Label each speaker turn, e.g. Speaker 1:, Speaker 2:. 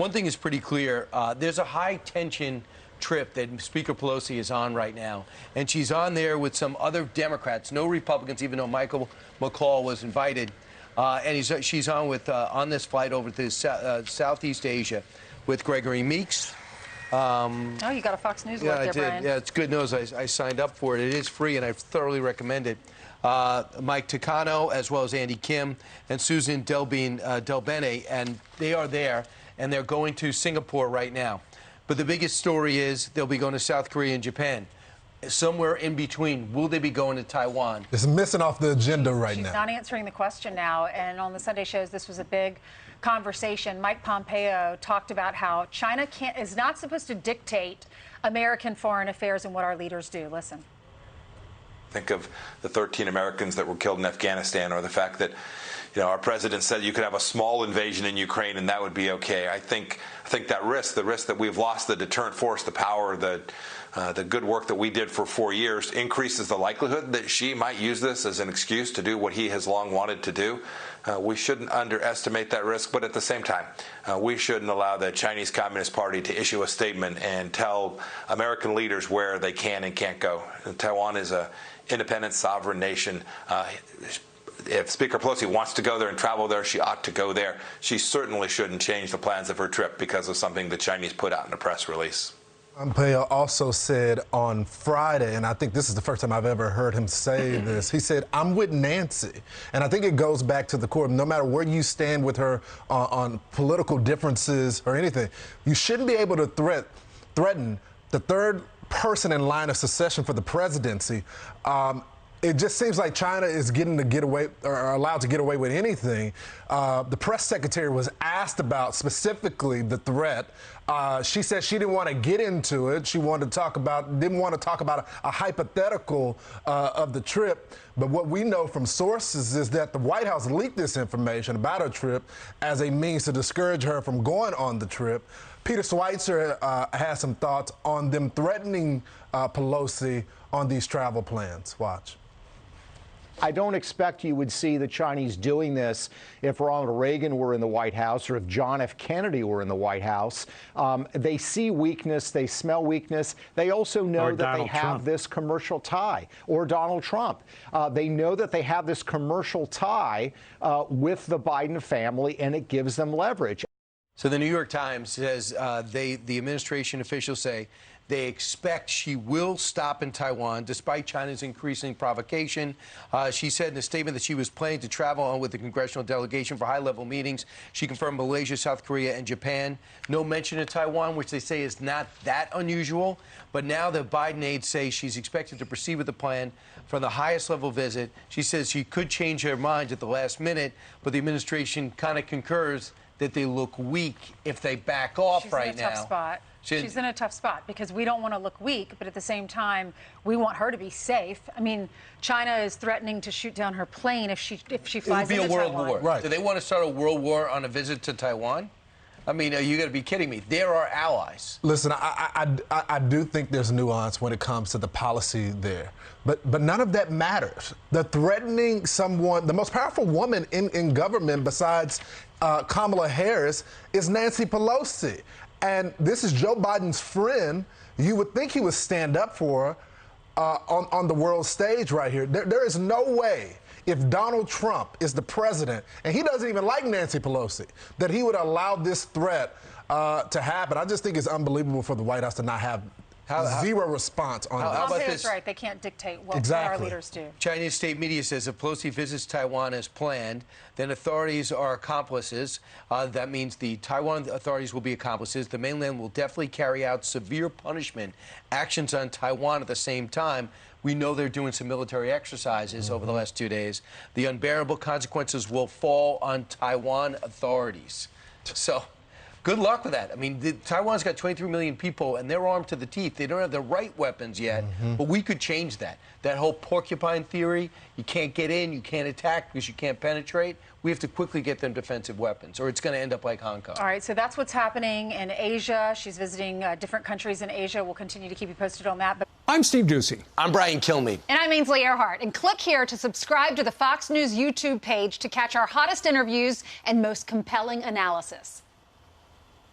Speaker 1: One thing is pretty clear. There's a high-tension trip that Speaker Pelosi is on right now, and she's on there with some other Democrats, no Republicans, even though Michael McCaul was invited. And she's on with on this flight over to Southeast Asia with Gregory Meeks.
Speaker 2: Oh, you got a Fox News alert there, Brian.
Speaker 1: Yeah, it's good news. I signed up for it. It is free, and I thoroughly recommend it. Mike Takano, as well as Andy Kim and Susan Delbene, and they are there, and they're going to Singapore right now. But the biggest story is they'll be going to South Korea and Japan. Somewhere in between, will they be going to Taiwan?
Speaker 3: It's missing off the agenda right now.
Speaker 2: She's not answering the question now. And on the Sunday shows, this was a big conversation. Mike Pompeo talked about how China is not supposed to dictate American foreign affairs and what our leaders do. Listen.
Speaker 4: Think of the 13 Americans that were killed in Afghanistan, or the fact that, our president said you could have a small invasion in Ukraine and that would be okay. I think that the risk that we've lost the deterrent force, the power, the good work that we did for 4 years, increases the likelihood that Xi might use this as an excuse to do what he has long wanted to do. We shouldn't underestimate that risk, but at the same time, we shouldn't allow the Chinese Communist Party to issue a statement and tell American leaders where they can and can't go. Taiwan is an independent, sovereign nation. If Speaker Pelosi wants to go there and travel there, she ought to go there. She certainly shouldn't change the plans of her trip because of something the Chinese put out in a press release.
Speaker 3: Pompeo also said on Friday, and I think this is the first time I've ever heard him say this, he said, "I'm with Nancy." And I think it goes back to the core. No matter where you stand with her on political differences or anything, you shouldn't be able to threaten the third person in line of succession for the presidency. It just seems like China is getting to get away, or allowed to get away with anything. The press secretary was asked about specifically the threat. She said she didn't want to get into it. She wanted to didn't want to talk about a hypothetical of the trip. But what we know from sources is that the White House leaked this information about her trip as a means to discourage her from going on the trip. Peter Schweitzer has some thoughts on them threatening Pelosi on these travel plans. Watch.
Speaker 5: I don't expect you would see the Chinese doing this if Ronald Reagan were in the White House or if John F. Kennedy were in the White House. They see weakness. They smell weakness. They also know that they have this commercial tie, or Donald Trump. They know that they have this commercial tie with the Biden family, and it gives them leverage.
Speaker 1: So the New York Times says the administration officials say they expect she will stop in Taiwan despite China's increasing provocation. She said in a statement that she was planning to travel on with the congressional delegation for high-level meetings. She confirmed Malaysia, South Korea, and Japan. No mention of Taiwan, which they say is not that unusual. But now the Biden aides say she's expected to proceed with the plan for the highest-level visit. She says she could change her mind at the last minute, but the administration kind of concurs that they look weak if they back off right now.
Speaker 2: She's in a tough spot. She's in a tough spot because we don't want to look weak, but at the same time, we want her to be safe. I mean, China is threatening to shoot down her plane if she flies into Taiwan.
Speaker 1: It would be a world war.
Speaker 3: Right.
Speaker 1: Do they want to start a world war on a visit to Taiwan? I mean, you got to be kidding me. They're our allies.
Speaker 3: Listen, I do think there's nuance when it comes to the policy there. But none of that matters. The threatening someone, the most powerful woman in government besides Kamala Harris is Nancy Pelosi. And this is Joe Biden's friend. You would think he would stand up for her on the world stage right here. There is no way, if Donald Trump is the president, and he doesn't even like Nancy Pelosi, that he would allow this threat to happen. I just think it's unbelievable for the White House to not have zero response on that.
Speaker 2: Pompeo's right. They can't dictate what our leaders do.
Speaker 1: Chinese state media says if Pelosi visits Taiwan as planned, then authorities are accomplices. That means the Taiwan authorities will be accomplices. The mainland will definitely carry out severe punishment actions on Taiwan at the same time. We know they're doing some military exercises over the last 2 days. The unbearable consequences will fall on Taiwan authorities. So good luck with that. I mean, Taiwan's got 23 million people, and they're armed to the teeth. They don't have the right weapons yet, but we could change that. That whole porcupine theory, you can't get in, you can't attack because you can't penetrate. We have to quickly get them defensive weapons, or it's going to end up like Hong Kong.
Speaker 2: All right, so that's what's happening in Asia. She's visiting different countries in Asia. We'll continue to keep you posted on that. But
Speaker 6: I'm Steve Doocy.
Speaker 1: I'm Brian Kilmeade.
Speaker 7: And I'm Ainsley Earhart. And click here to subscribe to the Fox News YouTube page to catch our hottest interviews and most compelling analysis.